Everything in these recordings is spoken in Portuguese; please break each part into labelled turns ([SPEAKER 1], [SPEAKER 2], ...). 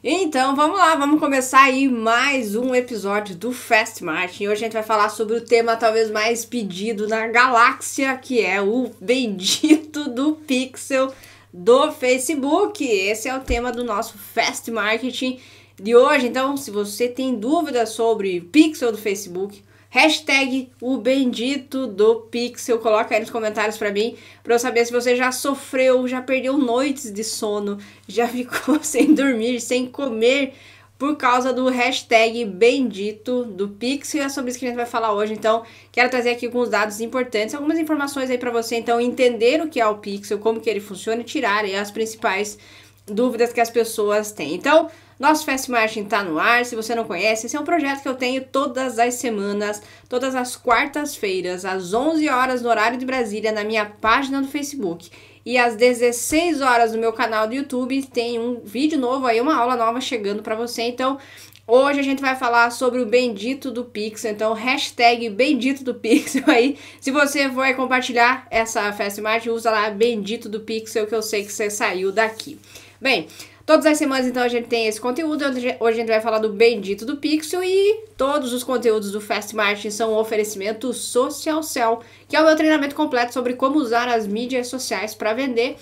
[SPEAKER 1] Então, vamos lá, vamos começar aí mais um episódio do Fast Marketing. Hoje a gente vai falar sobre o tema talvez mais pedido na galáxia, que é o bendito do pixel do Facebook. Esse é o tema do nosso Fast Marketing de hoje. Então, se você tem dúvidas sobre pixel do Facebook, hashtag o bendito do pixel, coloca aí nos comentários pra mim, pra eu saber se você já sofreu, já perdeu noites de sono, já ficou sem dormir, sem comer, por causa do hashtag bendito do pixel. E é sobre isso que a gente vai falar hoje. Então, quero trazer aqui alguns dados importantes, algumas informações aí pra você, então, entender o que é o pixel, como que ele funciona e tirar aí as principais dúvidas que as pessoas têm. Então, nosso Fast Marketing tá no ar. Se você não conhece, esse é um projeto que eu tenho todas as semanas, todas as quartas-feiras, às 11 horas no horário de Brasília, na minha página do Facebook. E às 16 horas no meu canal do YouTube tem um vídeo novo aí, uma aula nova chegando para você. Então, hoje a gente vai falar sobre o bendito do pixel. Então, hashtag bendito do pixel aí. Se você for compartilhar essa Fast Marketing, usa lá bendito do pixel, que eu sei que você saiu daqui. Bem, todas as semanas, então, a gente tem esse conteúdo. Hoje a gente vai falar do bendito do pixel e todos os conteúdos do Fast Marketing são um oferecimento Social Sell, que é o meu treinamento completo sobre como usar as mídias sociais para vender.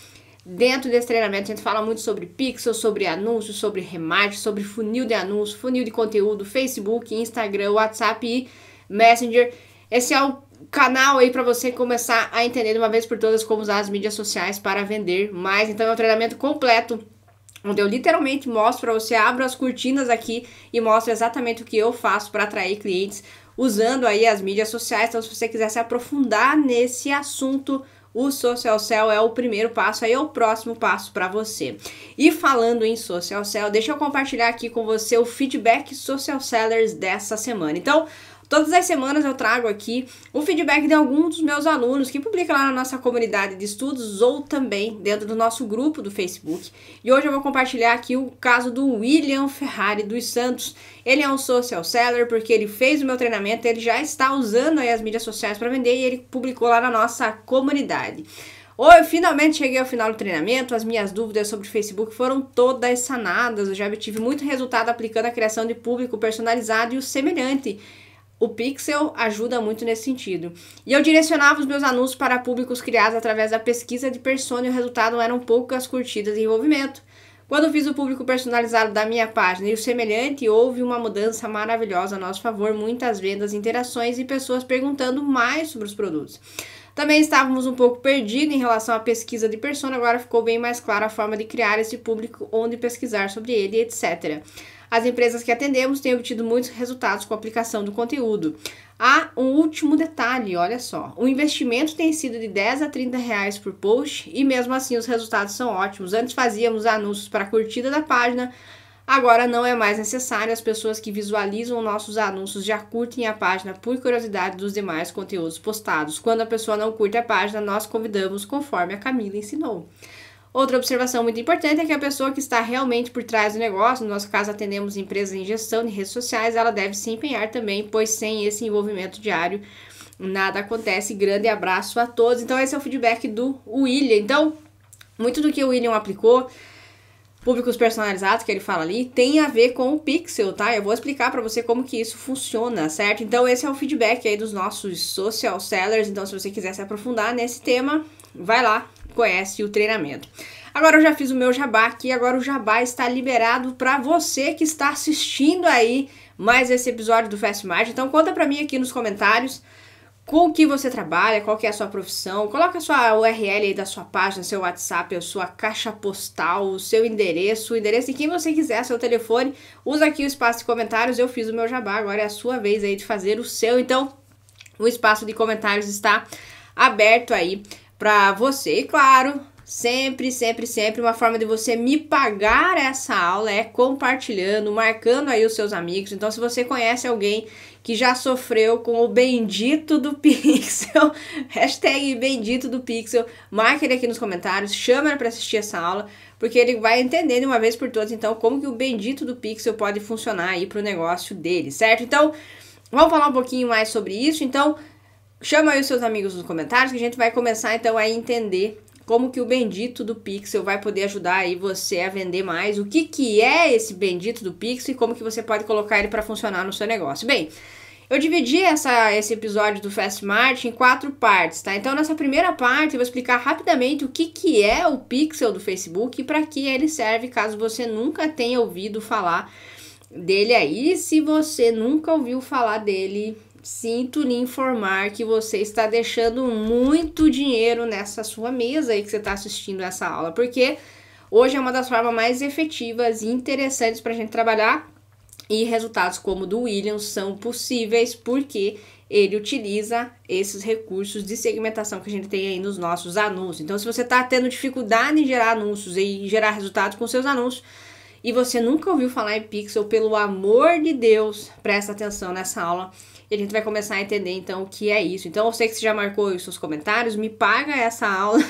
[SPEAKER 1] Dentro desse treinamento, a gente fala muito sobre pixel, sobre anúncios, sobre remarketing, sobre funil de anúncio, funil de conteúdo, Facebook, Instagram, WhatsApp e Messenger. Esse é o canal aí para você começar a entender de uma vez por todas como usar as mídias sociais para vender mais. Então é um treinamento completo, onde eu literalmente mostro para você, abro as cortinas aqui e mostro exatamente o que eu faço para atrair clientes usando aí as mídias sociais. Então, se você quiser se aprofundar nesse assunto, o Social Sell é o primeiro passo, aí é o próximo passo para você. E falando em Social Sell, deixa eu compartilhar aqui com você o feedback Social Sellers dessa semana. Então, todas as semanas eu trago aqui o feedback de alguns dos meus alunos que publicam lá na nossa comunidade de estudos ou também dentro do nosso grupo do Facebook. E hoje eu vou compartilhar aqui o caso do William Ferrari dos Santos. Ele é um social seller porque ele fez o meu treinamento, ele já está usando aí as mídias sociais para vender e ele publicou lá na nossa comunidade. Oi, finalmente cheguei ao final do treinamento, as minhas dúvidas sobre o Facebook foram todas sanadas, eu já tive muito resultado aplicando a criação de público personalizado e o semelhante. O Pixel ajuda muito nesse sentido. E eu direcionava os meus anúncios para públicos criados através da pesquisa de persona e o resultado eram poucas curtidas e envolvimento. Quando fiz o público personalizado da minha página e o semelhante, houve uma mudança maravilhosa a nosso favor, muitas vendas, interações e pessoas perguntando mais sobre os produtos. Também estávamos um pouco perdidos em relação à pesquisa de persona, agora ficou bem mais clara a forma de criar esse público, onde pesquisar sobre ele, etc. As empresas que atendemos têm obtido muitos resultados com a aplicação do conteúdo. Há um último detalhe, olha só. O investimento tem sido de 10 a 30 reais por post e mesmo assim os resultados são ótimos. Antes fazíamos anúncios para a curtida da página, agora não é mais necessário. As pessoas que visualizam nossos anúncios já curtem a página por curiosidade dos demais conteúdos postados. Quando a pessoa não curte a página, nós convidamos conforme a Camila ensinou. Outra observação muito importante é que a pessoa que está realmente por trás do negócio, no nosso caso atendemos empresas em gestão de redes sociais, ela deve se empenhar também, pois sem esse envolvimento diário nada acontece. Grande abraço a todos. Então esse é o feedback do William. Então, muito do que o William aplicou, públicos personalizados que ele fala ali, tem a ver com o Pixel, tá? Eu vou explicar para você como que isso funciona, certo? Então esse é o feedback aí dos nossos social sellers. Então se você quiser se aprofundar nesse tema, vai lá, conhece o treinamento. Agora eu já fiz o meu jabá aqui, agora o jabá está liberado para você que está assistindo aí mais esse episódio do Fast Marketing. Então conta para mim aqui nos comentários com o que você trabalha, qual que é a sua profissão, coloca a sua URL aí da sua página, seu WhatsApp, a sua caixa postal, o seu endereço, o endereço de quem você quiser, seu telefone, usa aqui o espaço de comentários. Eu fiz o meu jabá, agora é a sua vez aí de fazer o seu. Então o espaço de comentários está aberto aí para você. E claro, sempre uma forma de você me pagar essa aula é compartilhando, marcando aí os seus amigos. Então se você conhece alguém que já sofreu com o bendito do pixel, hashtag bendito do pixel, marque ele aqui nos comentários, chama ele para assistir essa aula, porque ele vai entender de uma vez por todas, então, como que o bendito do pixel pode funcionar aí para o negócio dele, certo? Então, vamos falar um pouquinho mais sobre isso. Então, chama aí os seus amigos nos comentários, que a gente vai começar, então, a entender como que o bendito do Pixel vai poder ajudar aí você a vender mais, o que é esse bendito do Pixel e como que você pode colocar ele para funcionar no seu negócio. Bem, eu dividi esse episódio do Fast Marketing em 4 partes, tá? Então, nessa primeira parte, eu vou explicar rapidamente o que é o Pixel do Facebook e para que ele serve, caso você nunca tenha ouvido falar dele aí. Se você nunca ouviu falar dele, sinto lhe informar que você está deixando muito dinheiro nessa sua mesa aí que você está assistindo essa aula, porque hoje é uma das formas mais efetivas e interessantes para a gente trabalhar. E resultados como o do William são possíveis porque ele utiliza esses recursos de segmentação que a gente tem aí nos nossos anúncios. Então, se você está tendo dificuldade em gerar anúncios e gerar resultados com seus anúncios e você nunca ouviu falar em Pixel, pelo amor de Deus, presta atenção nessa aula e a gente vai começar a entender então o que é isso. Então, eu sei que você já marcou os seus comentários, me paga essa aula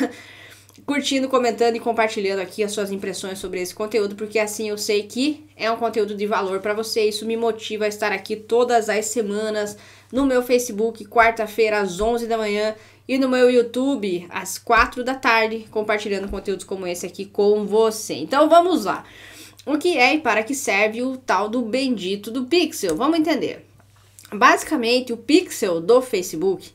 [SPEAKER 1] curtindo, comentando e compartilhando aqui as suas impressões sobre esse conteúdo, porque assim eu sei que é um conteúdo de valor para você. Isso me motiva a estar aqui todas as semanas no meu Facebook, quarta-feira às 11 da manhã e no meu YouTube às 4 da tarde, compartilhando conteúdos como esse aqui com você. Então vamos lá. O que é e para que serve o tal do bendito do Pixel? Vamos entender. Basicamente, o Pixel do Facebook,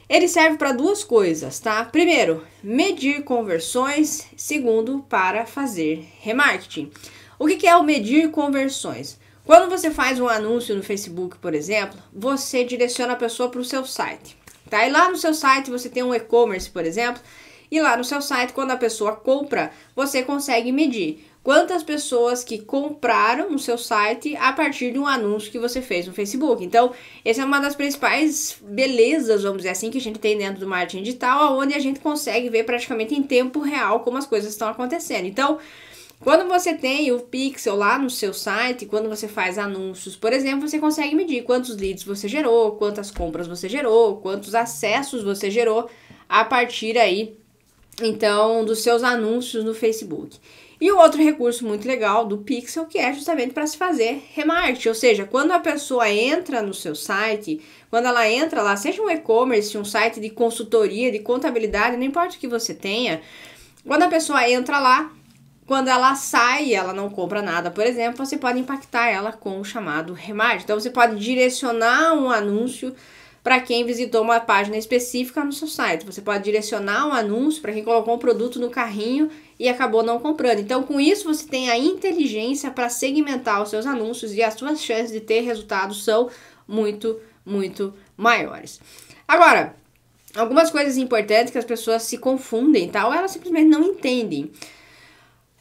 [SPEAKER 1] ele serve para 2 coisas, tá? Primeiro, medir conversões. Segundo, para fazer remarketing. O que é o medir conversões? Quando você faz um anúncio no Facebook, por exemplo, você direciona a pessoa para o seu site, tá? E lá no seu site você tem um e-commerce, por exemplo, e lá no seu site, quando a pessoa compra, você consegue medir quantas pessoas que compraram no seu site a partir de um anúncio que você fez no Facebook. Então, essa é uma das principais belezas, vamos dizer assim, que a gente tem dentro do marketing digital, onde a gente consegue ver praticamente em tempo real como as coisas estão acontecendo. Então, quando você tem o Pixel lá no seu site, quando você faz anúncios, por exemplo, você consegue medir quantos leads você gerou, quantas compras você gerou, quantos acessos você gerou a partir aí, então, dos seus anúncios no Facebook. E o outro recurso muito legal do Pixel, que é justamente para se fazer remarketing, ou seja, quando a pessoa entra no seu site, quando ela entra lá, seja um e-commerce, um site de consultoria, de contabilidade, não importa o que você tenha, quando a pessoa entra lá, quando ela sai, ela não compra nada, por exemplo, você pode impactar ela com o chamado remarketing. Então, você pode direcionar um anúncio para quem visitou uma página específica no seu site. Você pode direcionar um anúncio para quem colocou um produto no carrinho e acabou não comprando. Então, com isso, você tem a inteligência para segmentar os seus anúncios e as suas chances de ter resultados são muito, muito maiores. Agora, algumas coisas importantes que as pessoas se confundem, tá? Ou elas simplesmente não entendem.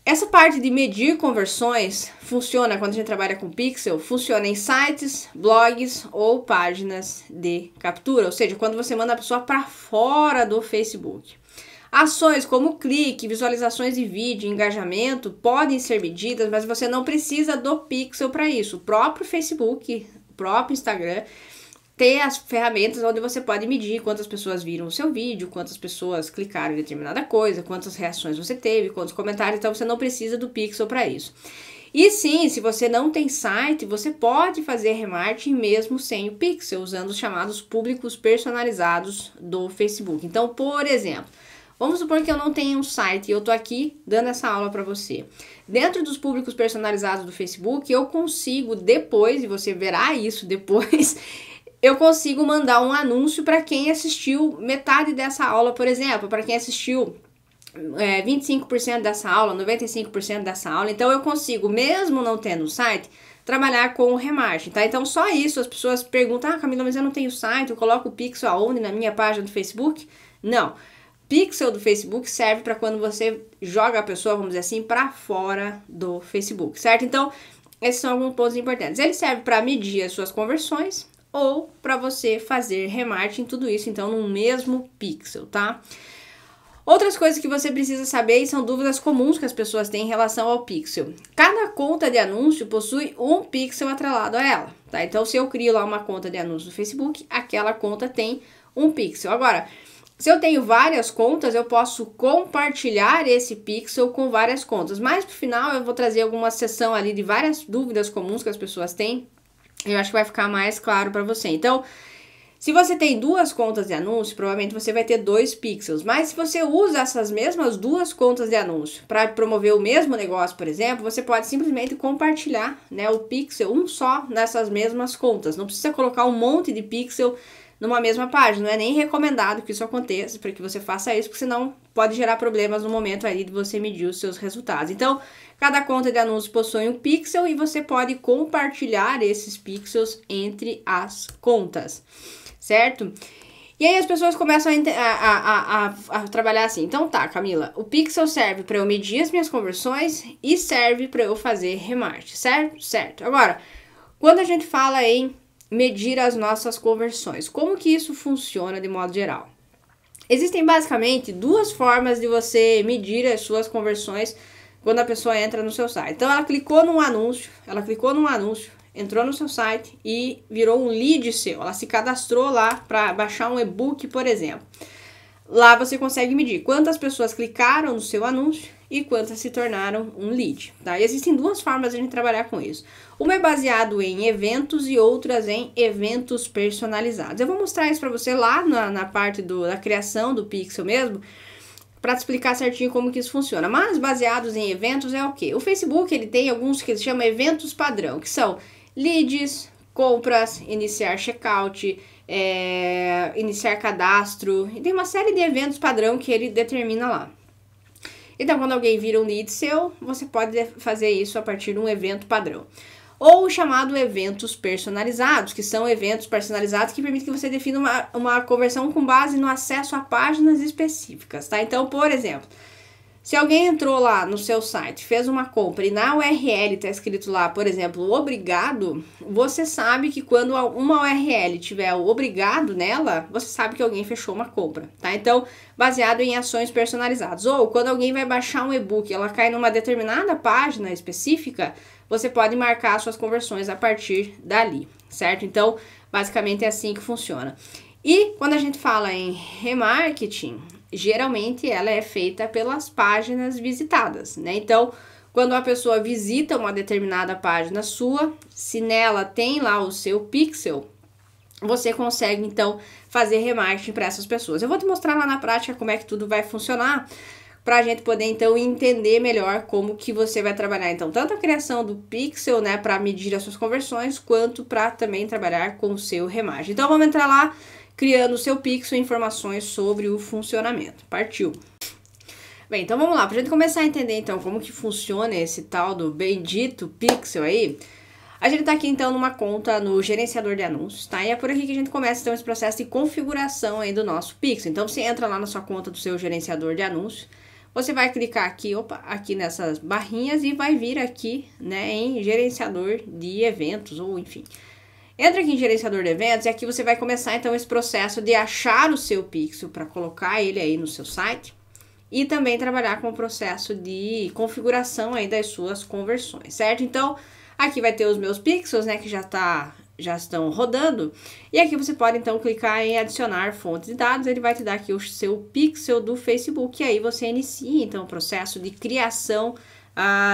[SPEAKER 1] Essa parte de medir conversões funciona quando a gente trabalha com Pixel, funciona em sites, blogs ou páginas de captura, ou seja, quando você manda a pessoa para fora do Facebook. Ações como clique, visualizações de vídeo, engajamento podem ser medidas, mas você não precisa do Pixel para isso. O próprio Facebook, o próprio Instagram ter as ferramentas onde você pode medir quantas pessoas viram o seu vídeo, quantas pessoas clicaram em determinada coisa, quantas reações você teve, quantos comentários, então você não precisa do Pixel para isso. E sim, se você não tem site, você pode fazer remarketing mesmo sem o Pixel, usando os chamados públicos personalizados do Facebook. Então, por exemplo, vamos supor que eu não tenho um site e eu tô aqui dando essa aula para você. Dentro dos públicos personalizados do Facebook, eu consigo depois, e você verá isso depois, eu consigo mandar um anúncio para quem assistiu metade dessa aula, por exemplo, para quem assistiu 25% dessa aula, 95% dessa aula. Então, eu consigo, mesmo não tendo um site, trabalhar com o remarketing, tá? Então, só isso, as pessoas perguntam, Camila, mas eu não tenho site, eu coloco o Pixel aonde? Na minha página do Facebook? Não. Pixel do Facebook serve para quando você joga a pessoa, vamos dizer assim, para fora do Facebook, certo? Então, esses são alguns pontos importantes. Ele serve para medir as suas conversões ou para você fazer remarketing, tudo isso, então, no mesmo Pixel, tá? Outras coisas que você precisa saber e são dúvidas comuns que as pessoas têm em relação ao Pixel. Cada conta de anúncio possui um Pixel atrelado a ela, tá? Então, se eu crio lá uma conta de anúncio no Facebook, aquela conta tem um Pixel. Agora, se eu tenho várias contas, eu posso compartilhar esse Pixel com várias contas. Mas, pro final, eu vou trazer alguma seção ali de várias dúvidas comuns que as pessoas têm. Eu acho que vai ficar mais claro para você. Então, Se você tem duas contas de anúncio, provavelmente você vai ter 2 pixels. Mas se você usa essas mesmas 2 contas de anúncio para promover o mesmo negócio, por exemplo, você pode simplesmente compartilhar, né, o pixel, um só, nessas mesmas contas. Não precisa colocar um monte de pixel numa mesma página. Não é nem recomendado que isso aconteça, para que você faça isso, porque senão pode gerar problemas no momento ali de você medir os seus resultados. Então, cada conta de anúncio possui um pixel e você pode compartilhar esses pixels entre as contas, certo? E aí as pessoas começam a trabalhar assim. Então tá, Camila, o pixel serve para eu medir as minhas conversões e serve para eu fazer remarketing, certo? Certo. Agora, quando a gente fala em medir as nossas conversões, como que isso funciona de modo geral? Existem basicamente 2 formas de você medir as suas conversões quando a pessoa entra no seu site. Então ela clicou num anúncio, entrou no seu site e virou um lead seu. Ela se cadastrou lá para baixar um e-book, por exemplo. Lá você consegue medir quantas pessoas clicaram no seu anúncio e quantas se tornaram um lead, tá? E existem 2 formas de a gente trabalhar com isso. Uma é baseado em eventos e outras em eventos personalizados. Eu vou mostrar isso para você lá na parte da criação do pixel mesmo, para te explicar certinho como que isso funciona. Mas baseados em eventos é o quê? O Facebook, ele tem alguns que se chama eventos padrão, que são leads, compras, iniciar checkout, iniciar cadastro, e tem uma série de eventos padrão que ele determina lá. Então, quando alguém vira um lead seu, você pode fazer isso a partir de um evento padrão. Ou o chamado eventos personalizados, que são eventos personalizados que permitem que você defina uma conversão com base no acesso a páginas específicas, tá? Então, por exemplo, se alguém entrou lá no seu site, fez uma compra e na URL está escrito lá, por exemplo, obrigado, você sabe que quando uma URL tiver o obrigado nela, você sabe que alguém fechou uma compra, tá? Então, baseado em ações personalizadas. Ou quando alguém vai baixar um e-book, ela cai numa determinada página específica, você pode marcar suas conversões a partir dali, certo? Então, basicamente é assim que funciona. E quando a gente fala em remarketing, geralmente ela é feita pelas páginas visitadas, né? Então, quando a pessoa visita uma determinada página sua, se nela tem lá o seu pixel, você consegue, então, fazer remarketing para essas pessoas. Eu vou te mostrar lá na prática como é que tudo vai funcionar, para a gente poder, então, entender melhor como que você vai trabalhar, então, tanto a criação do pixel, né, para medir as suas conversões, quanto para também trabalhar com o seu remarketing. Então, vamos entrar lá, criando o seu pixel, informações sobre o funcionamento. Partiu! Bem, então vamos lá, para a gente começar a entender, então, como que funciona esse tal do bendito pixel aí, a gente tá aqui, então, numa conta no gerenciador de anúncios, tá? E é por aqui que a gente começa, então, esse processo de configuração aí do nosso pixel. Então, você entra lá na sua conta do seu gerenciador de anúncios, você vai clicar aqui, aqui nessas barrinhas e vai vir aqui, né, em gerenciador de eventos, ou enfim. Entra aqui em gerenciador de eventos e aqui você vai começar, então, esse processo de achar o seu pixel para colocar ele aí no seu site e também trabalhar com o processo de configuração aí das suas conversões, certo? Então, aqui vai ter os meus pixels, né, que já estão rodando. E aqui você pode, então, clicar em adicionar fontes de dados. Ele vai te dar aqui o seu pixel do Facebook. E aí você inicia, então, o processo de criação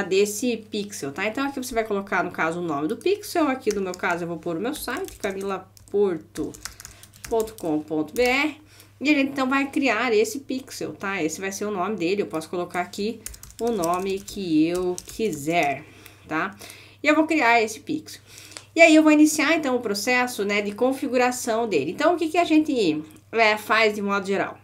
[SPEAKER 1] desse pixel, tá? Então, aqui você vai colocar, no caso, o nome do pixel. Aqui, no meu caso, eu vou pôr o meu site, camilaporto.com.br. E a gente, então, vai criar esse pixel, tá? Esse vai ser o nome dele. Eu posso colocar aqui o nome que eu quiser, tá? E eu vou criar esse pixel. E aí eu vou iniciar, então, o processo, né, de configuração dele. Então, o que a gente faz de modo geral?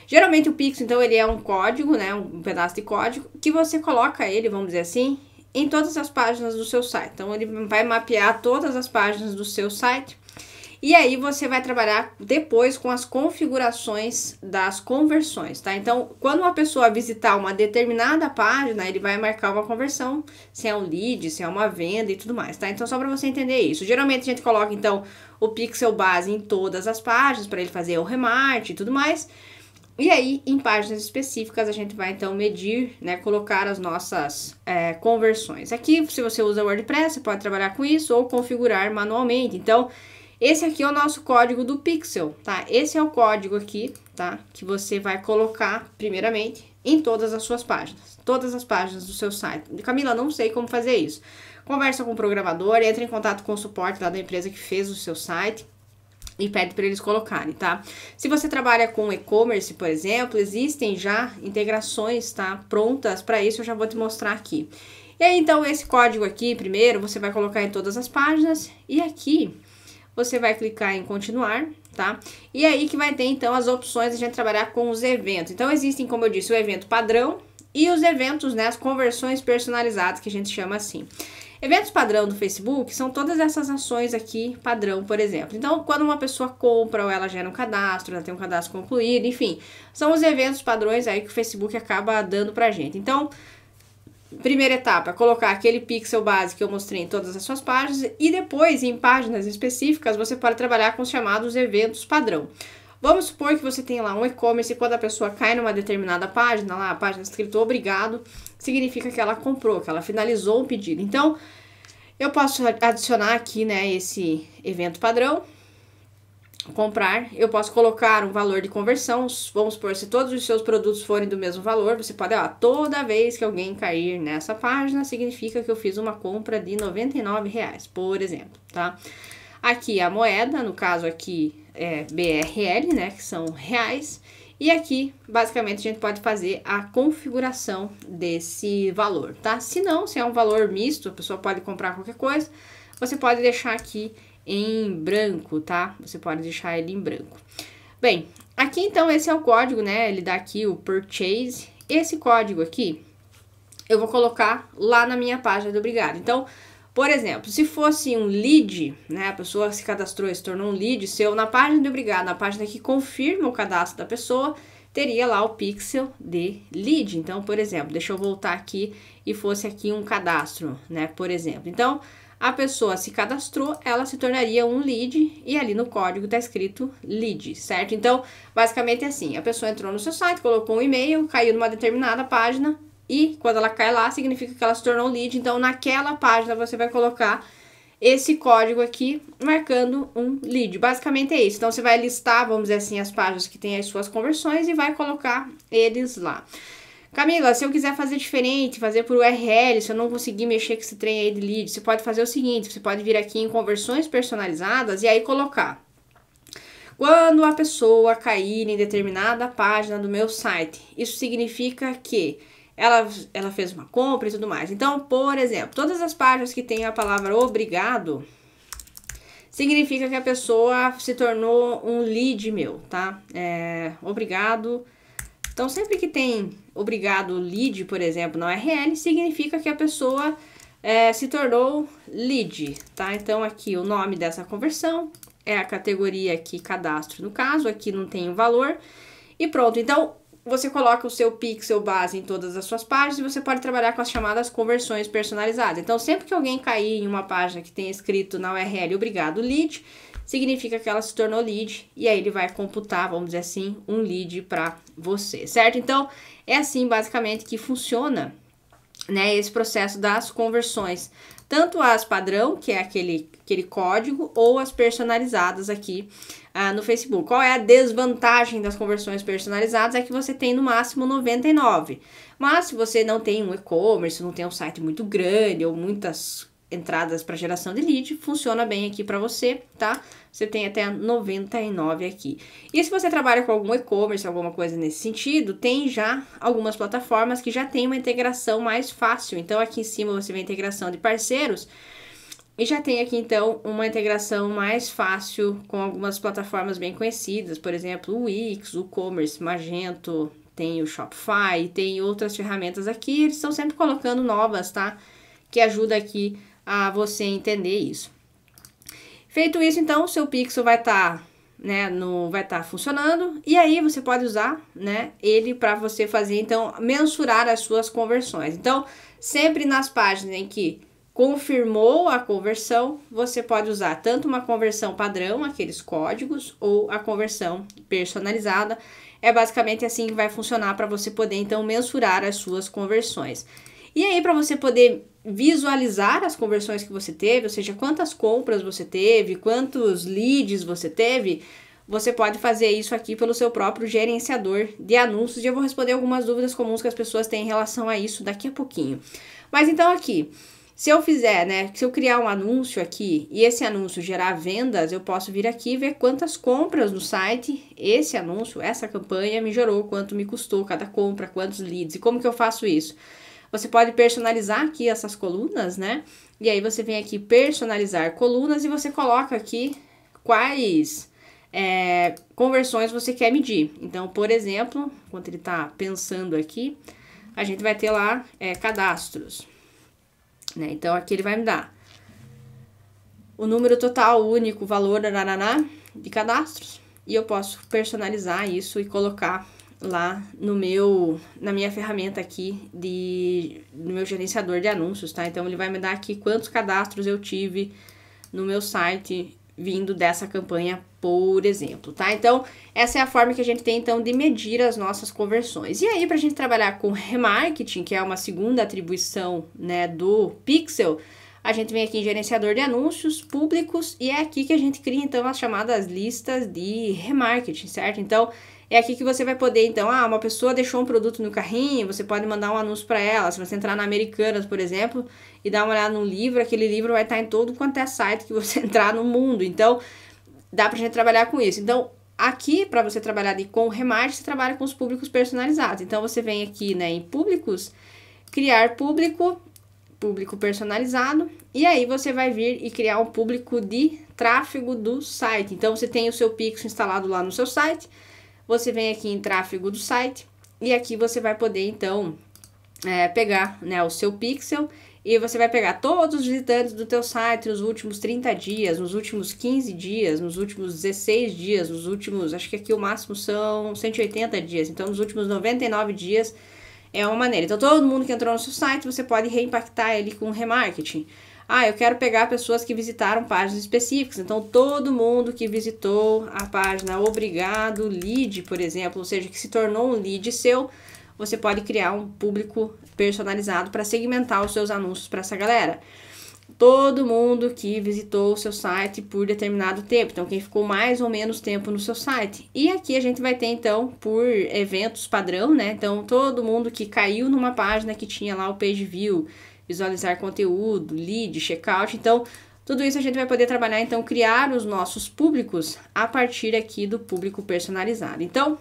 [SPEAKER 1] Geralmente o pixel, então, ele é um código, né, um pedaço de código, que você coloca ele, vamos dizer assim, em todas as páginas do seu site. Então, ele vai mapear todas as páginas do seu site. E aí você vai trabalhar depois com as configurações das conversões, tá? Então, quando uma pessoa visitar uma determinada página, ele vai marcar uma conversão, se é um lead, se é uma venda e tudo mais, tá? Então, só para você entender isso. Geralmente a gente coloca, então, o pixel base em todas as páginas para ele fazer o remarketing e tudo mais. E aí, em páginas específicas, a gente vai, então, medir, né, colocar as nossas conversões. Aqui, se você usa WordPress, você pode trabalhar com isso ou configurar manualmente. Então, esse aqui é o nosso código do pixel, tá? Esse é o código aqui, tá? Que você vai colocar, primeiramente, em todas as suas páginas. Todas as páginas do seu site. Camila, não sei como fazer isso. Conversa com o programador, entra em contato com o suporte lá da empresa que fez o seu site. e pede para eles colocarem, tá? Se você trabalha com e-commerce, por exemplo, existem já integrações, tá? Prontas para isso, eu já vou te mostrar aqui. E aí, então, esse código aqui, primeiro, você vai colocar em todas as páginas e aqui você vai clicar em continuar, tá? E aí que vai ter, então, as opções de a gente trabalhar com os eventos. Então, existem, como eu disse, o evento padrão e os eventos, né, as conversões personalizadas, que a gente chama assim. Eventos padrão do Facebook são todas essas ações aqui padrão, por exemplo. Então, quando uma pessoa compra ou ela gera um cadastro, ela tem um cadastro concluído, enfim, são os eventos padrões aí que o Facebook acaba dando pra gente. Então, primeira etapa, colocar aquele pixel base que eu mostrei em todas as suas páginas e depois, em páginas específicas, você pode trabalhar com os chamados eventos padrão. Vamos supor que você tem lá um e-commerce e quando a pessoa cai numa determinada página, lá a página escrito obrigado, significa que ela comprou, que ela finalizou o pedido. Então, eu posso adicionar aqui, né, esse evento padrão, comprar, eu posso colocar um valor de conversão, vamos supor, se todos os seus produtos forem do mesmo valor, você pode, ó, toda vez que alguém cair nessa página, significa que eu fiz uma compra de R$99, por exemplo, tá? Aqui a moeda, no caso aqui é BRL, né, que são reais, e aqui, basicamente, a gente pode fazer a configuração desse valor, tá? Se não, se é um valor misto, a pessoa pode comprar qualquer coisa, você pode deixar aqui em branco, tá? Você pode deixar ele em branco. Bem, aqui então esse é o código, né? Ele dá aqui o purchase. Esse código aqui, eu vou colocar lá na minha página do Obrigado. Então, por exemplo, se fosse um lead, né? A pessoa se cadastrou e se tornou um lead seu na página do Obrigado, na página que confirma o cadastro da pessoa, teria lá o pixel de lead. Então, por exemplo, deixa eu voltar aqui e fosse aqui um cadastro, né? Por exemplo. Então, a pessoa se cadastrou, ela se tornaria um lead e ali no código tá escrito lead, certo? Então, basicamente é assim, a pessoa entrou no seu site, colocou um e-mail, caiu numa determinada página e quando ela cai lá, significa que ela se tornou um lead. Então, naquela página você vai colocar esse código aqui, marcando um lead. Basicamente é isso. Então, você vai listar, vamos dizer assim, as páginas que tem as suas conversões e vai colocar eles lá. Camila, se eu quiser fazer diferente, fazer por URL, se eu não conseguir mexer com esse trem aí de lead, você pode fazer o seguinte, você pode vir aqui em conversões personalizadas e aí colocar. Quando a pessoa cair em determinada página do meu site, isso significa que ela fez uma compra e tudo mais. Então, por exemplo, todas as páginas que tem a palavra obrigado, significa que a pessoa se tornou um lead meu, tá? Obrigado. Então, sempre que tem obrigado lead, por exemplo, na URL, significa que a pessoa se tornou lead, tá? Então, aqui o nome dessa conversão é a categoria aqui, cadastro, no caso, aqui não tem o valor e pronto. Então, você coloca o seu pixel base em todas as suas páginas e você pode trabalhar com as chamadas conversões personalizadas. Então, sempre que alguém cair em uma página que tem escrito na URL obrigado lead, significa que ela se tornou lead e aí ele vai computar, vamos dizer assim, um lead para você, certo? Então, é assim basicamente que funciona, né, esse processo das conversões. Tanto as padrão, que é aquele código, ou as personalizadas aqui no Facebook. Qual é a desvantagem das conversões personalizadas? É que você tem no máximo 99. Mas se você não tem um e-commerce, não tem um site muito grande ou muitas entradas para geração de lead, funciona bem aqui para você, tá? Você tem até 99 aqui. E se você trabalha com algum e-commerce, alguma coisa nesse sentido, tem já algumas plataformas que já tem uma integração mais fácil. Então, aqui em cima você vê a integração de parceiros e já tem aqui, então, uma integração mais fácil com algumas plataformas bem conhecidas. Por exemplo, o Wix, o Commerce, Magento, tem o Shopify, tem outras ferramentas aqui. Eles estão sempre colocando novas, tá? Que ajuda aqui a você entender isso. Feito isso, então, o seu pixel vai estar, né, vai estar funcionando e aí você pode usar, né, ele para você fazer, então, mensurar as suas conversões. Então, sempre nas páginas em que confirmou a conversão, você pode usar tanto uma conversão padrão, aqueles códigos, ou a conversão personalizada. É basicamente assim que vai funcionar para você poder, então, mensurar as suas conversões. E aí, para você poder visualizar as conversões que você teve, ou seja, quantas compras você teve, quantos leads você teve, você pode fazer isso aqui pelo seu próprio gerenciador de anúncios. E eu vou responder algumas dúvidas comuns que as pessoas têm em relação a isso daqui a pouquinho. Mas então aqui, Se eu fizer, né, se eu criar um anúncio aqui e esse anúncio gerar vendas, eu posso vir aqui e ver quantas compras no site esse anúncio, essa campanha me gerou, quanto me custou cada compra, quantos leads. E como que eu faço isso? Você pode personalizar aqui essas colunas, né? E aí você vem aqui personalizar colunas e você coloca aqui quais conversões você quer medir. Então, por exemplo, enquanto ele está pensando aqui, a gente vai ter lá cadastros. Né? Então, aqui ele vai me dar o número total, único, valor, nananá, de cadastros. E eu posso personalizar isso e colocar lá na minha ferramenta aqui no meu gerenciador de anúncios, tá? Então, ele vai me dar aqui quantos cadastros eu tive no meu site vindo dessa campanha, por exemplo, tá? Então, essa é a forma que a gente tem, então, de medir as nossas conversões. E aí, pra gente trabalhar com remarketing, que é uma segunda atribuição, né, do Pixel, a gente vem aqui em gerenciador de anúncios públicos e é aqui que a gente cria, então, as chamadas listas de remarketing, certo? Então, é aqui que você vai poder, então, uma pessoa deixou um produto no carrinho, você pode mandar um anúncio para ela. Se você entrar na Americanas, por exemplo, e dar uma olhada no livro, aquele livro vai estar em todo quanto é site que você entrar no mundo. Então, dá pra gente trabalhar com isso. Então, aqui, para você trabalhar com remarketing, você trabalha com os públicos personalizados. Então, você vem aqui, né, em públicos, criar público personalizado, e aí você vai vir e criar um público de tráfego do site. Então, você tem o seu Pixel instalado lá no seu site, você vem aqui em tráfego do site, e aqui você vai poder, então, pegar, né, o seu Pixel, e você vai pegar todos os visitantes do teu site nos últimos 30 dias, nos últimos 15 dias, nos últimos 16 dias, nos últimos, acho que aqui o máximo são 180 dias, então nos últimos 99 dias é uma maneira. Então todo mundo que entrou no seu site, você pode reimpactar ele com remarketing. Eu quero pegar pessoas que visitaram páginas específicas, então todo mundo que visitou a página Obrigado Lead, por exemplo, ou seja, que se tornou um lead seu, você pode criar um público personalizado para segmentar os seus anúncios para essa galera. Todo mundo que visitou o seu site por determinado tempo, então quem ficou mais ou menos tempo no seu site. E aqui a gente vai ter, então, por eventos padrão, né? Então, todo mundo que caiu numa página que tinha lá o page view, visualizar conteúdo, lead, checkout. Então, tudo isso a gente vai poder trabalhar, então, criar os nossos públicos a partir aqui do público personalizado. Então,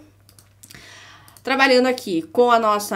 [SPEAKER 1] trabalhando aqui com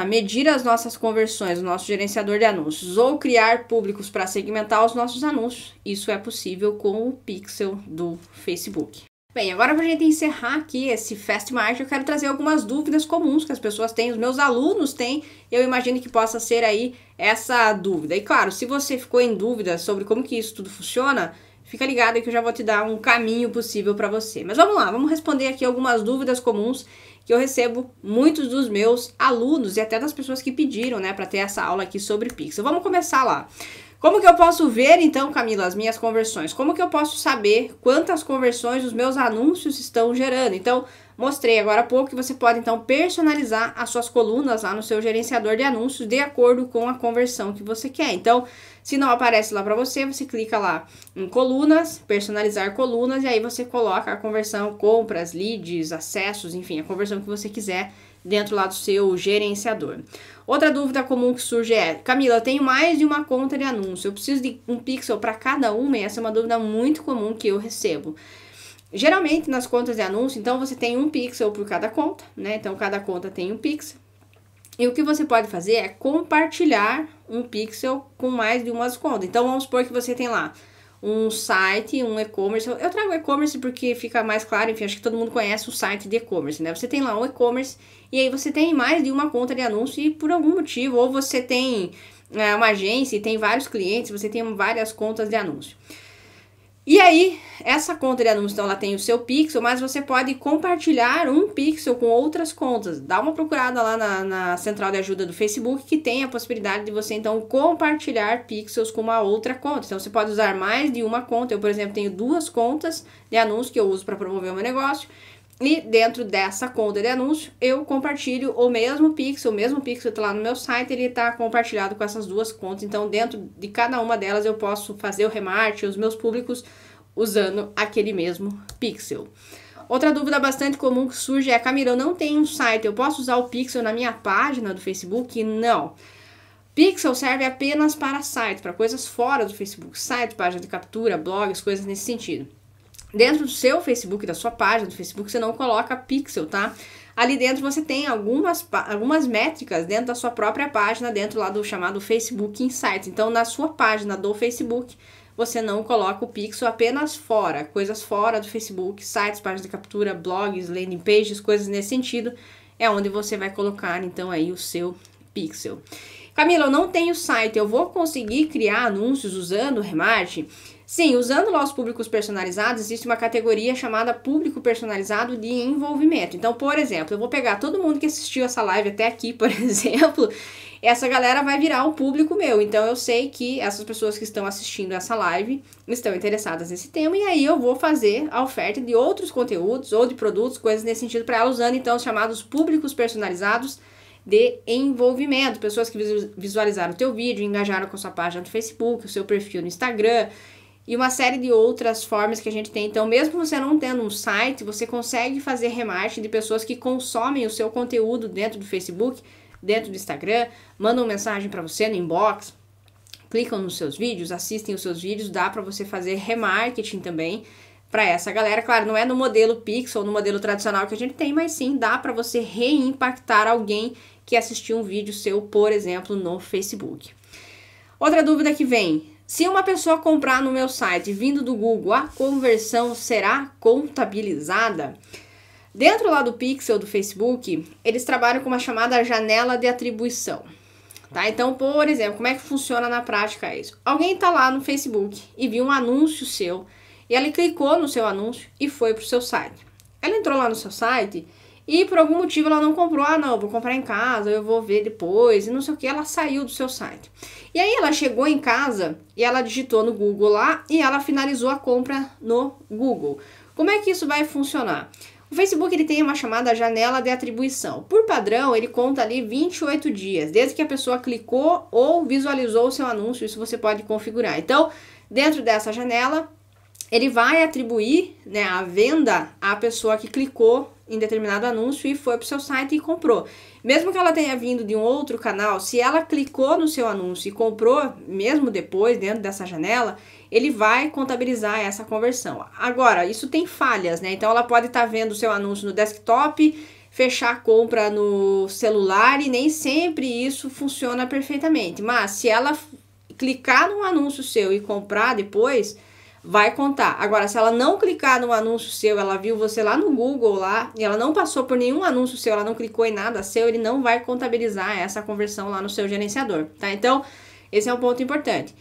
[SPEAKER 1] medir as nossas conversões, o nosso gerenciador de anúncios, ou criar públicos para segmentar os nossos anúncios, isso é possível com o Pixel do Facebook. Bem, agora para a gente encerrar aqui esse Fast Marketing, eu quero trazer algumas dúvidas comuns que as pessoas têm, os meus alunos têm, eu imagino que possa ser aí essa dúvida. E claro, se você ficou em dúvida sobre como que isso tudo funciona, fica ligado aí que eu já vou te dar um caminho possível para você. Mas vamos lá, vamos responder aqui algumas dúvidas comuns que eu recebo muitos dos meus alunos e até das pessoas que pediram, né, para ter essa aula aqui sobre Pixel. Vamos começar lá. Como que eu posso ver, então, Camila, as minhas conversões? Como que eu posso saber quantas conversões os meus anúncios estão gerando? Então, mostrei agora há pouco que você pode, então, personalizar as suas colunas lá no seu gerenciador de anúncios de acordo com a conversão que você quer. Então, se não aparece lá para você, você clica lá em colunas, personalizar colunas, e aí você coloca a conversão, compras, leads, acessos, enfim, a conversão que você quiser dentro lá do seu gerenciador. Outra dúvida comum que surge é: Camila, eu tenho mais de uma conta de anúncio, eu preciso de um pixel para cada uma? E essa é uma dúvida muito comum que eu recebo. Geralmente nas contas de anúncio, então você tem um pixel por cada conta, né? Então cada conta tem um pixel. E o que você pode fazer é compartilhar um pixel com mais de umas contas. Então vamos supor que você tem lá um site, um e-commerce. Eu trago e-commerce porque fica mais claro, enfim, acho que todo mundo conhece o site de e-commerce, né? Você tem lá um e-commerce e aí você tem mais de uma conta de anúncio e por algum motivo, ou você tem uma agência e tem vários clientes, você tem várias contas de anúncio. E aí, essa conta de anúncio, então, ela tem o seu pixel, mas você pode compartilhar um pixel com outras contas. Dá uma procurada lá na central de ajuda do Facebook, que tem a possibilidade de você, então, compartilhar pixels com uma outra conta. Então, você pode usar mais de uma conta. Eu, por exemplo, tenho 2 contas de anúncio que eu uso para promover o meu negócio. E dentro dessa conta de anúncio, eu compartilho o mesmo pixel está lá no meu site, ele está compartilhado com essas 2 contas. Então, dentro de cada uma delas, eu posso fazer o remarketing, os meus públicos, usando aquele mesmo pixel. Outra dúvida bastante comum que surge é: Camila, eu não tenho um site, eu posso usar o pixel na minha página do Facebook? Não. Pixel serve apenas para sites, para coisas fora do Facebook, sites, página de captura, blogs, coisas nesse sentido. Dentro do seu Facebook, da sua página do Facebook, você não coloca pixel, tá? Ali dentro você tem algumas métricas dentro da sua própria página, dentro lá do chamado Facebook Insights. Então, na sua página do Facebook, você não coloca o pixel, apenas fora, coisas fora do Facebook, sites, páginas de captura, blogs, landing pages, coisas nesse sentido, é onde você vai colocar, então, aí o seu pixel. Camila, eu não tenho site, eu vou conseguir criar anúncios usando o remarketing? Sim, usando lá os públicos personalizados, existe uma categoria chamada público personalizado de envolvimento. Então, por exemplo, eu vou pegar todo mundo que assistiu essa live até aqui, por exemplo, essa galera vai virar um público meu. Então, eu sei que essas pessoas que estão assistindo essa live estão interessadas nesse tema, e aí eu vou fazer a oferta de outros conteúdos ou de produtos, coisas nesse sentido, para ela, usando então os chamados públicos personalizados de envolvimento, pessoas que visualizaram o teu vídeo, engajaram com a sua página no Facebook, o seu perfil no Instagram e uma série de outras formas que a gente tem. Então, mesmo você não tendo um site, você consegue fazer remarketing de pessoas que consomem o seu conteúdo dentro do Facebook, dentro do Instagram, mandam mensagem para você no inbox, clicam nos seus vídeos, assistem os seus vídeos, dá para você fazer remarketing também para essa galera. Claro, não é no modelo Pixel, no modelo tradicional que a gente tem, mas sim dá para você reimpactar alguém que assistiu um vídeo seu, por exemplo, no Facebook. Outra dúvida que vem: se uma pessoa comprar no meu site vindo do Google, a conversão será contabilizada? Dentro lá do Pixel do Facebook, eles trabalham com uma chamada janela de atribuição, tá? Então, por exemplo, como é que funciona na prática isso? Alguém está lá no Facebook e viu um anúncio seu, e ela clicou no seu anúncio e foi para o seu site. Ela entrou lá no seu site e por algum motivo ela não comprou. Ah, não, vou comprar em casa, eu vou ver depois, e não sei o que. Ela saiu do seu site. E aí ela chegou em casa e ela digitou no Google lá e ela finalizou a compra no Google. Como é que isso vai funcionar? O Facebook ele tem uma chamada janela de atribuição. Por padrão, ele conta ali 28 dias, desde que a pessoa clicou ou visualizou o seu anúncio. Isso você pode configurar. Então, dentro dessa janela, ele vai atribuir, né, a venda à pessoa que clicou em determinado anúncio e foi para o seu site e comprou. Mesmo que ela tenha vindo de um outro canal, se ela clicou no seu anúncio e comprou, mesmo depois, dentro dessa janela, ele vai contabilizar essa conversão. Agora, isso tem falhas, né? Então, ela pode estar vendo o seu anúncio no desktop, fechar a compra no celular, e nem sempre isso funciona perfeitamente. Mas, se ela clicar no anúncio seu e comprar depois, vai contar. Agora, se ela não clicar no anúncio seu, ela viu você lá no Google lá, e ela não passou por nenhum anúncio seu, ela não clicou em nada seu, ele não vai contabilizar essa conversão lá no seu gerenciador, tá? Então, esse é um ponto importante.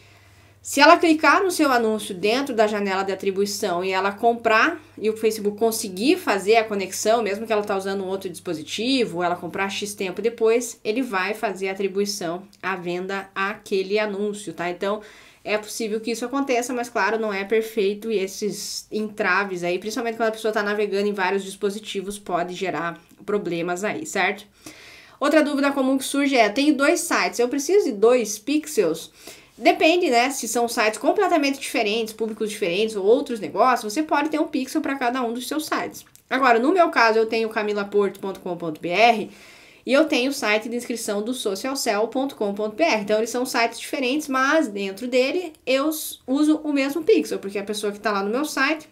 [SPEAKER 1] Se ela clicar no seu anúncio dentro da janela de atribuição e ela comprar, e o Facebook conseguir fazer a conexão, mesmo que ela está usando um outro dispositivo, ou ela comprar X tempo depois, ele vai fazer a atribuição à venda àquele anúncio, tá? Então, é possível que isso aconteça, mas claro, não é perfeito, e esses entraves aí, principalmente quando a pessoa está navegando em vários dispositivos, pode gerar problemas aí, certo? Outra dúvida comum que surge é: tenho 2 sites, eu preciso de 2 pixels? Depende, né? Se são sites completamente diferentes, públicos diferentes ou outros negócios, você pode ter um pixel para cada um dos seus sites. Agora, no meu caso, eu tenho camilaporto.com.br e eu tenho o site de inscrição do socialcell.com.br. Então, eles são sites diferentes, mas dentro dele eu uso o mesmo pixel, porque a pessoa que está lá no meu site,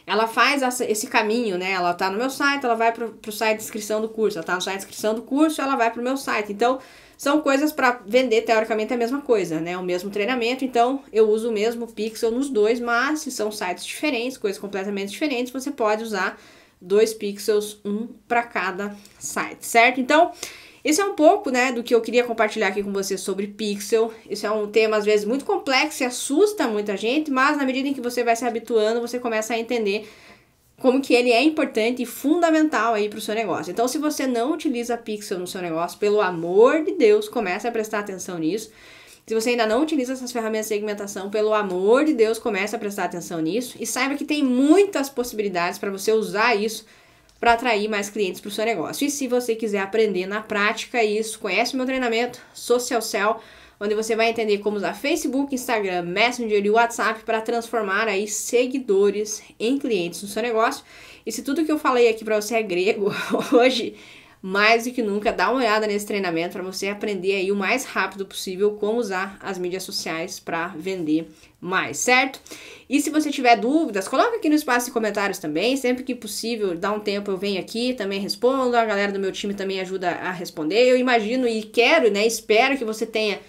[SPEAKER 1] ela faz esse caminho, né? Ela tá no meu site, ela vai pro site de inscrição do curso. Ela tá no site de inscrição do curso, ela vai pro meu site. Então, são coisas para vender, teoricamente, a mesma coisa, né? O mesmo treinamento. Então, eu uso o mesmo pixel nos dois, mas se são sites diferentes, coisas completamente diferentes, você pode usar 2 pixels, um para cada site, certo? Então, esse é um pouco, né, do que eu queria compartilhar aqui com você sobre pixel. Isso é um tema, às vezes, muito complexo e assusta muita gente, mas na medida em que você vai se habituando, você começa a entender como que ele é importante e fundamental aí para o seu negócio. Então, se você não utiliza pixel no seu negócio, pelo amor de Deus, comece a prestar atenção nisso. Se você ainda não utiliza essas ferramentas de segmentação, pelo amor de Deus, comece a prestar atenção nisso e saiba que tem muitas possibilidades para você usar isso para atrair mais clientes para o seu negócio. E se você quiser aprender na prática isso, conhece o meu treinamento Social Cell, onde você vai entender como usar Facebook, Instagram, Messenger e WhatsApp para transformar aí seguidores em clientes no seu negócio. E se tudo que eu falei aqui para você é grego, hoje mais do que nunca, dá uma olhada nesse treinamento para você aprender aí o mais rápido possível como usar as mídias sociais para vender mais, certo? E se você tiver dúvidas, coloca aqui no espaço de comentários também, sempre que possível, dá um tempo eu venho aqui, também respondo, a galera do meu time também ajuda a responder. Eu imagino e quero, né, espero que você tenha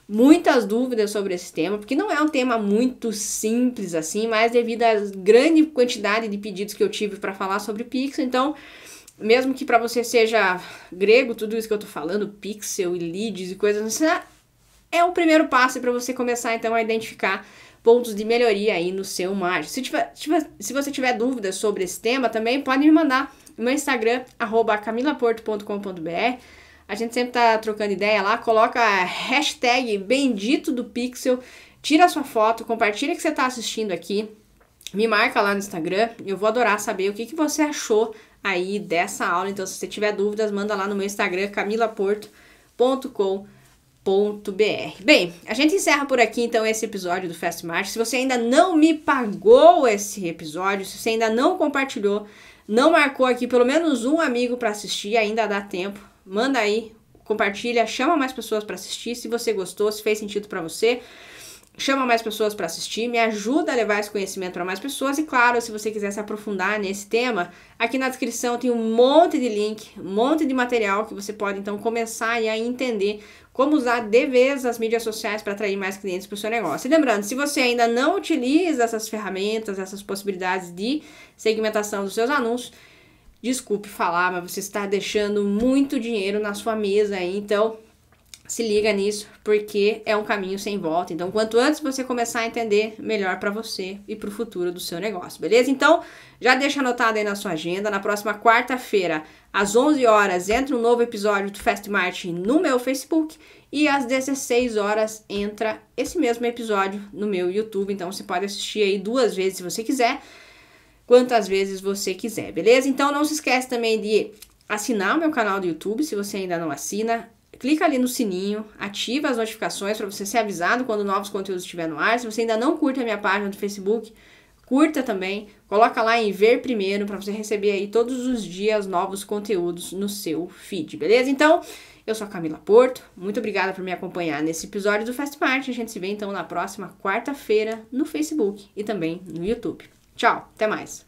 [SPEAKER 1] muitas dúvidas sobre esse tema, porque não é um tema muito simples assim, mas devido à grande quantidade de pedidos que eu tive para falar sobre Pixel, então, mesmo que para você seja grego, tudo isso que eu tô falando, Pixel e leads e coisas assim, é o primeiro passo para você começar então a identificar pontos de melhoria aí no seu marketing. Se você tiver dúvidas sobre esse tema, também pode me mandar no meu Instagram, @camilaporto.com.br. A gente sempre tá trocando ideia lá, coloca a hashtag bendito do Pixel, tira a sua foto, compartilha que você tá assistindo aqui, me marca lá no Instagram, eu vou adorar saber o que você achou aí dessa aula. Então, se você tiver dúvidas, manda lá no meu Instagram, camilaporto.com.br. Bem, a gente encerra por aqui então esse episódio do Fast Marketing. Se você ainda não me pagou esse episódio, se você ainda não compartilhou, não marcou aqui pelo menos um amigo para assistir, ainda dá tempo. Manda aí, compartilha, chama mais pessoas para assistir. Se você gostou, se fez sentido para você, chama mais pessoas para assistir, me ajuda a levar esse conhecimento para mais pessoas. E claro, se você quiser se aprofundar nesse tema, aqui na descrição tem um monte de link, um monte de material que você pode então começar a entender como usar de vez as mídias sociais para atrair mais clientes para o seu negócio. E lembrando, se você ainda não utiliza essas ferramentas, essas possibilidades de segmentação dos seus anúncios, desculpe falar, mas você está deixando muito dinheiro na sua mesa aí, então se liga nisso, porque é um caminho sem volta. Então, quanto antes você começar a entender, melhor para você e para o futuro do seu negócio, beleza? Então, já deixa anotado aí na sua agenda. Na próxima quarta-feira, às 11 horas, entra um novo episódio do Fast Marketing no meu Facebook. E às 16 horas entra esse mesmo episódio no meu YouTube. Então, você pode assistir aí 2 vezes se você quiser, quantas vezes você quiser, beleza? Então, não se esquece também de assinar o meu canal do YouTube, se você ainda não assina. Clica ali no sininho, ativa as notificações para você ser avisado quando novos conteúdos estiverem no ar. Se você ainda não curte a minha página do Facebook, curta também. Coloca lá em ver primeiro para você receber aí todos os dias novos conteúdos no seu feed, beleza? Então, eu sou a Camila Porto. Muito obrigada por me acompanhar nesse episódio do Fast Marketing. A gente se vê então na próxima quarta-feira no Facebook e também no YouTube. Tchau, até mais!